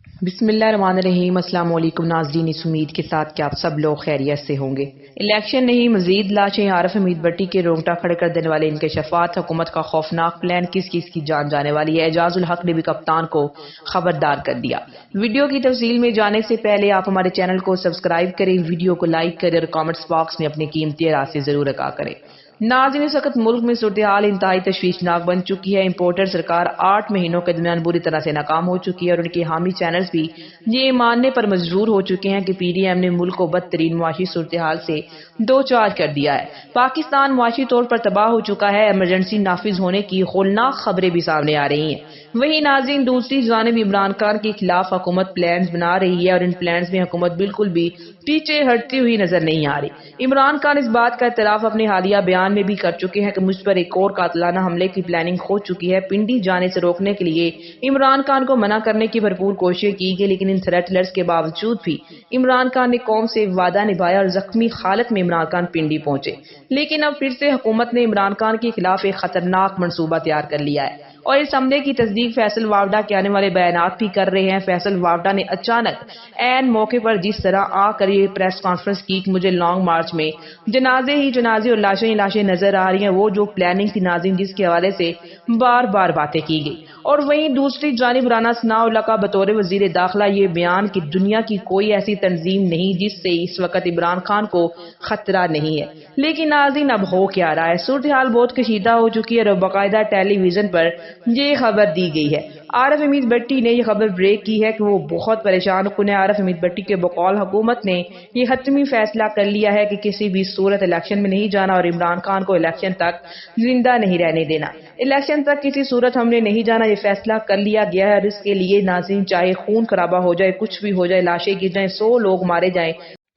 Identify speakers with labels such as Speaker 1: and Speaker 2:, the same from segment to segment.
Speaker 1: بسم اللہ الرحمن الرحیم۔ السلام علیکم ناظرین، اس امید کے ساتھ کہ آپ سب لوگ خیریت سے ہوں گے۔ الیکشن نہیں مزید لاشیں، عارف حمید بٹی کے رونگٹا کھڑے کر دینے والے انکشافات، حکومت کا خوفناک پلان، کس کس کی جان جانے والی ہے، اعجاز الحق نے بھی کپتان کو خبردار کر دیا۔ ویڈیو کی تفصیل میں جانے سے پہلے آپ ہمارے چینل کو سبسکرائب کریں، ویڈیو کو لائک کریں اور کامنٹس باکس میں اپنی قیمتی رائے سے ضرور آگاہ کریں۔ ناظرین، اس وقت ملک میں صورتحال انتہائی تشویشناک بن چکی ہے۔ امپورٹر سرکار 8 مہینوں کے درمیان بری طرح سے ناکام ہو چکی ہے اور ان کے حامی چینلز بھی یہ ماننے پر مجبور ہو چکے ہیں کہ پی ڈی ایم نے ملک کو بدترین معاشی صورتحال سے دوچار کر دیا ہے۔ پاکستان معاشی طور پر تباہ ہو چکا ہے۔ ایمرجنسی نافذ ہونے کی ہولناک خبریں بھی سامنے آ رہی ہیں۔ وہیں ناظرین، دوسری جانب عمران خان کے خلاف حکومت پلانز بنا رہی ہے اور ان پلانز میں حکومت بالکل بھی پیچھے ہٹتی ہوئی نظر نہیں آ رہی۔ عمران خان اس بات کا اعتراف اپنے حالیہ بیان میں بھی کر چکے ہیں کہ مجھ پر ایک اور قاتلانہ حملے کی پلاننگ ہو چکی ہے۔ پنڈی جانے سے روکنے کے لیے عمران خان کو منع کرنے کی بھرپور کوشش کی گئی، لیکن ان تھریٹ لیٹرز کے باوجود بھی عمران خان نے قوم سے وعدہ نبھایا اور زخمی حالت میں عمران خان پنڈی پہنچے۔ لیکن اب پھر سے حکومت نے عمران خان کے خلاف ایک خطرناک منصوبہ تیار کر لیا ہے اور اس حملے کی تصدیق فیصل واوڈا کے آنے والے بیانات بھی کر رہے ہیں۔ فیصل واوڈا نے اچانک عین موقع پر جس طرح آ کر یہ پریس کانفرنس کی کہ مجھے لانگ مارچ میں جنازے ہی جنازے اور لاشیں ہی لاشیں نظر آ رہی ہیں، وہ جو پلاننگ تھی ناظرین، جس کے حوالے سے بار بار باتیں کی گئی۔ اور وہیں دوسری جانب رانا ثناء اللہ کا بطور وزیر داخلہ یہ بیان کہ دنیا کی کوئی ایسی تنظیم نہیں جس سے اس وقت عمران خان کو خطرہ نہیں ہے۔ لیکن ناظرین، اب ہو کیا رہا ہے؟ صورتحال بہت کشیدہ ہو چکی ہے اور باقاعدہ ٹیلی ویژن پر یہ خبر دی گئی ہے۔ عارف حمید بٹی نے یہ خبر بریک کی ہے کہ وہ بہت پریشان کن ہے۔ عارف حمید بٹی کے بقول حکومت نے یہ حتمی فیصلہ کر لیا ہے کہ کسی بھی صورت الیکشن میں نہیں جانا اور عمران خان کو الیکشن تک زندہ نہیں رہنے دینا۔ الیکشن تک کسی صورت ہم نے نہیں جانا، یہ فیصلہ کر لیا گیا ہے اور اس کے لیے ناظرین چاہے خون خرابہ ہو جائے، کچھ بھی ہو جائے، لاشیں گر جائیں، 100 لوگ مارے جائیں،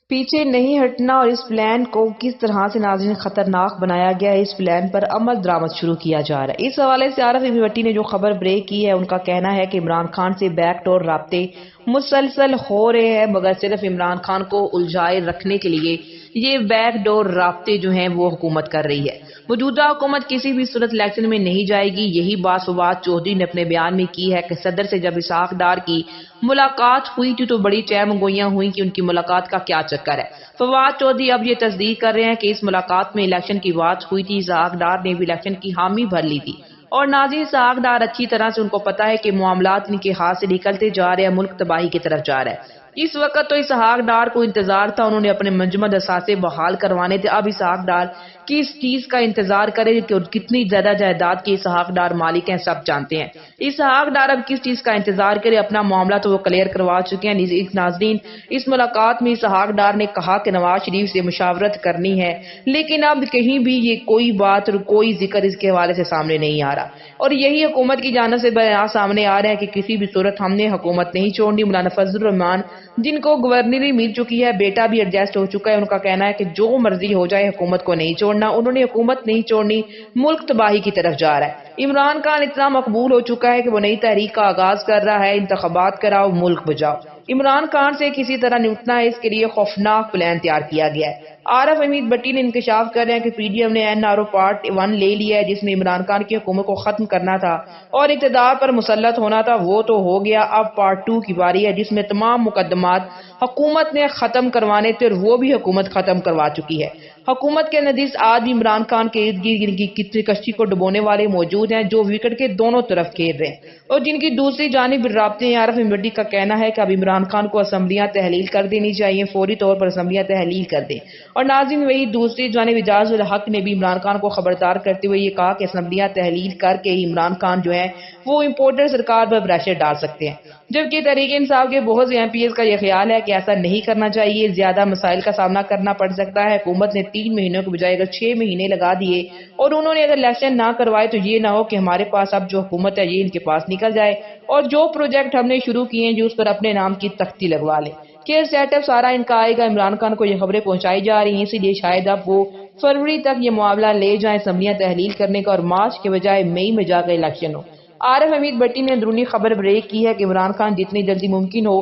Speaker 1: پیچھے نہیں ہٹنا۔ اور اس پلان کو کس طرح سے ناظرین خطرناک بنایا گیا ہے، اس پلان پر عمل درآمد شروع کیا جا رہا ہے۔ اس حوالے سے عارف حمید بٹی نے جو خبر بریک کی ہے، ان کا کہنا ہے کہ عمران خان سے بیک ڈور رابطے مسلسل ہو رہے ہیں، مگر صرف عمران خان کو الجھائے رکھنے کے لیے یہ بیک ڈور رابطے جو ہیں وہ حکومت کر رہی ہے۔ موجودہ حکومت کسی بھی صورت الیکشن میں نہیں جائے گی۔ یہی بات فواد چودھری نے اپنے بیان میں کی ہے کہ صدر سے جب اسحاق ڈار کی ملاقات ہوئی تھی تو بڑی چہم گوئیاں ہوئی کہ ان کی ملاقات کا کیا چکر ہے۔ فواد چودھری اب یہ تصدیق کر رہے ہیں کہ اس ملاقات میں الیکشن کی بات ہوئی تھی۔ اسحاق ڈار نے بھی الیکشن کی حامی بھر لی تھی اور ناظرین اسحاق ڈار اچھی طرح سے ان کو پتا ہے کہ معاملات ان کے ہاتھ سے نکلتے جا رہے ہیں، ملک تباہی کی طرف جا رہا ہے۔ اس وقت تو اسحاق ڈار کو انتظار تھا، انہوں نے اپنے منجمد اثاثے بحال کروانے تھے۔ اب اسحاق ڈار کس چیز کا انتظار کرے کہ کتنی زیادہ جائیداد کے اسحاق ڈار مالک ہیں، سب جانتے ہیں۔ اسحاق ڈار اب کس چیز کا انتظار کرے؟ اپنا معاملہ تو وہ کلیئر کروا چکے ہیں۔ ناظرین، اس ملاقات میں اسحاق ڈار نے کہا کہ نواز شریف سے مشاورت کرنی ہے، لیکن اب کہیں بھی یہ کوئی بات اور کوئی ذکر اس کے حوالے سے سامنے نہیں آ رہا اور یہی حکومت کی جانب سے بیان سامنے آ رہا ہے کہ کسی بھی صورت ہم نے حکومت نہیں چھوڑنی۔ مولانا فضل الرحمان جن کو گورنری مل چکی ہے، بیٹا بھی ایڈجسٹ ہو چکا ہے، ان کا کہنا ہے کہ جو مرضی ہو جائے حکومت کو نہیں چھوڑنا۔ انہوں نے حکومت نہیں چھوڑنی، ملک تباہی کی طرف جا رہا ہے۔ عمران خان اتنا مقبول ہو چکا ہے کہ وہ نئی تحریک کا آغاز کر رہا ہے، انتخابات کراؤ، ملک بچاؤ۔ عمران خان سے کسی طرح نمٹنا ہے، اس کے لیے خوفناک پلان تیار کیا گیا ہے۔ عارف حمید بٹی نے انکشاف کر رہے ہیں کہ پی ڈی ایم نے این آر او پارٹ 1 لے لیا ہے، جس میں عمران خان کی حکومت کو ختم کرنا تھا اور اقتدار پر مسلط ہونا تھا، وہ تو ہو گیا۔ اب پارٹ 2 کی باری ہے، جس میں تمام مقدمات حکومت نے ختم کروانے تھے اور وہ بھی حکومت ختم کروا چکی ہے۔ حکومت کے ندیس آج بھی عمران خان کے ارد گرد کی کشتی کو ڈبونے والے موجود ہیں، جو وکٹ کے دونوں طرف کھیل رہے ہیں اور جن کی دوسری جانب رابطے ہیں۔ عارف حمید بٹی کا کہنا ہے کہ اب عمران خان کو اسمبلیاں تحلیل کر دینی چاہیے، فوری طور پر اسمبلیاں تحلیل کر دیں۔ اور ناظرین، وہی دوسری جانب اعجاز الحق نے بھی عمران خان کو خبردار کرتے ہوئے یہ کہا کہ اسمبلیاں تحلیل کر کے ہی عمران خان جو ہے وہ امپورٹر سرکار پر پریشر ڈال سکتے ہیں، جبکہ تحریک انصاف کے بہت سے ایم پی ایز کا یہ خیال ہے کہ ایسا نہیں کرنا چاہیے، زیادہ مسائل کا سامنا کرنا پڑ سکتا ہے۔ حکومت نے 3 مہینوں کے بجائے اگر 6 مہینے لگا دیے اور انہوں نے اگر الیکشن نہ کروائے تو یہ نہ ہو کہ ہمارے پاس اب جو حکومت ہے یہ ان کے پاس نکل جائے اور جو پروجیکٹ ہم نے شروع کیے ہیں جو اس پر اپنے نام کی تختی لگوا لیں کہ سیٹ اپ سارا ان کا آئے گا۔ عمران خان کو یہ خبریں پہنچائی جا رہی ہیں، اسی لیے شاید اب وہ فروری تک یہ معاملہ لے جائیں اسمبلیاں تحلیل کرنے کا اور مارچ کے بجائے مئی میں جا کے الیکشن ہو۔ عارف حمید بٹی نے اندرونی خبر بریک کی ہے کہ عمران خان جتنی جلدی ممکن ہو۔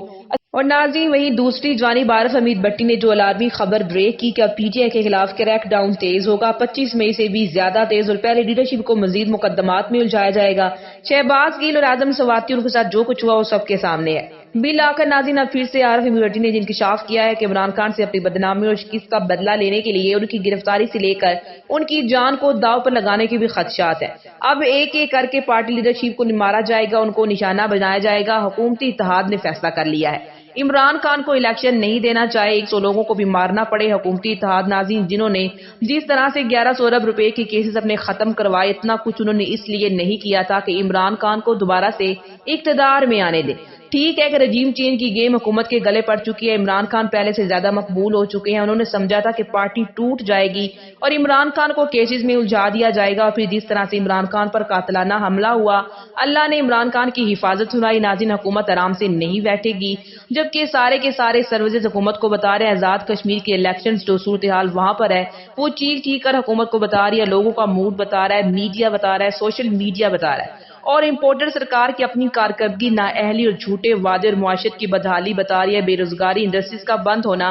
Speaker 1: اور ناظرین، وہیں دوسری جانب عارف حمید بٹی نے جو الارمی خبر بریک کی کہ اب پی ٹی آئی کے خلاف کریک ڈاؤن تیز ہوگا، 25 مئی سے بھی زیادہ تیز، اور پہلے لیڈرشپ کو مزید مقدمات میں الجھایا جائے گا۔ شہباز گیل اور اعظم سواتی ان کے ساتھ جو کچھ ہوا وہ سب کے سامنے ہے۔ بل آ کر ناظرین اب پھر سے عارف امیری بھٹی نے انکشاف کیا ہے کہ عمران خان سے اپنی بدنامی اور شکست کا بدلہ لینے کے لیے ان کی گرفتاری سے لے کر ان کی جان کو داؤ پر لگانے کے بھی خدشات ہیں۔ اب ایک ایک کر کے پارٹی لیڈرشپ کو مارا جائے گا، ان کو نشانہ بنایا جائے گا۔ حکومتی اتحاد نے فیصلہ کر لیا ہے عمران خان کو الیکشن نہیں دینا، چاہے 100 لوگوں کو بھی مارنا پڑے۔ حکومتی اتحاد ناظرین جنہوں نے جس طرح سے 1100 ارب روپے کے کیسز اپنے ختم کروائے، اتنا کچھ انہوں نے اس لیے نہیں کیا تھا کہ عمران خان کو دوبارہ سے اقتدار میں آنے دے۔ ٹھیک ہے کہ رجیم چینج کی گیم حکومت کے گلے پڑ چکی ہے، عمران خان پہلے سے زیادہ مقبول ہو چکے ہیں۔ انہوں نے سمجھا تھا کہ پارٹی ٹوٹ جائے گی اور عمران خان کو کیسز میں الجھا دیا جائے گا، اور پھر جس طرح سے عمران خان پر قاتلانہ حملہ ہوا، اللہ نے عمران خان کی حفاظت سنائی۔ ناظرین حکومت آرام سے نہیں بیٹھے گی، جبکہ سارے کے سارے سروسز حکومت کو بتا رہے ہیں آزاد کشمیر کے الیکشنز جو صورتحال وہاں پر ہے وہ چیخ چیخ کر حکومت کو بتا رہی ہے، لوگوں کا موڈ بتا رہا ہے، میڈیا بتا رہا ہے، سوشل میڈیا بتا رہا ہے، اور امپورٹر سرکار کی اپنی کارکردگی نااہلی اور جھوٹے وعدے اور معاشرت کی بدحالی بتا رہی ہے۔ بے روزگاری، انڈسٹریز کا بند ہونا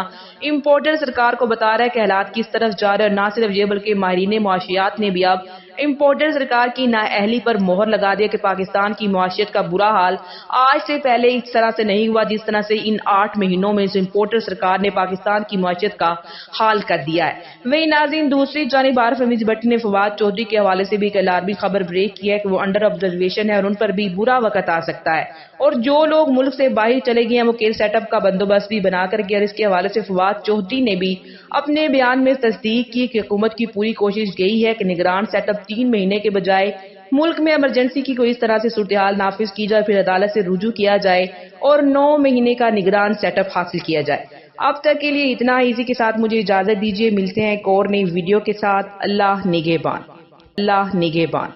Speaker 1: امپورٹر سرکار کو بتا رہا ہے کہ حالات کس طرف جا رہے ہیں، اور نہ صرف یہ بلکہ ماہرین معاشیات نے بھی اب امپورٹر سرکار کی نااہلی پر مہر لگا دیا کہ پاکستان کی معاشیت کا برا حال آج سے پہلے اس طرح سے نہیں ہوا جس طرح سے ان 8 مہینوں میں امپورٹر سرکار نے پاکستان کی معاشیت کا حال کر دیا ہے۔ وہی ناظرین دوسری جانب عارف امیری بھٹی نے فواد چودھری کے حوالے سے بھی ایک الارمی خبر بریک کی ہے کہ وہ انڈر آبزرویشن ہے اور ان پر بھی برا وقت آ سکتا ہے، اور جو لوگ ملک سے باہر چلے گئے ہیں وہ کیئر سیٹ اپ کا بندوبست بھی بنا کر گیا۔ اور اس کے حوالے سے فواد چودھری نے بھی اپنے بیان میں تصدیق کی کہ حکومت کی پوری کوشش یہی ہے کہ نگران سیٹ اپ 3 مہینے کے بجائے ملک میں ایمرجنسی کی کوئی اس طرح سے صورتحال نافذ کی جائے، پھر عدالت سے رجوع کیا جائے اور 9 مہینے کا نگران سیٹ اپ حاصل کیا جائے۔ اب تک کے لیے اتنا ہی، اسی کے ساتھ مجھے اجازت دیجیے، ملتے ہیں ایک اور نئی ویڈیو کے ساتھ۔ اللہ نگہبان۔ اللہ نگہبان۔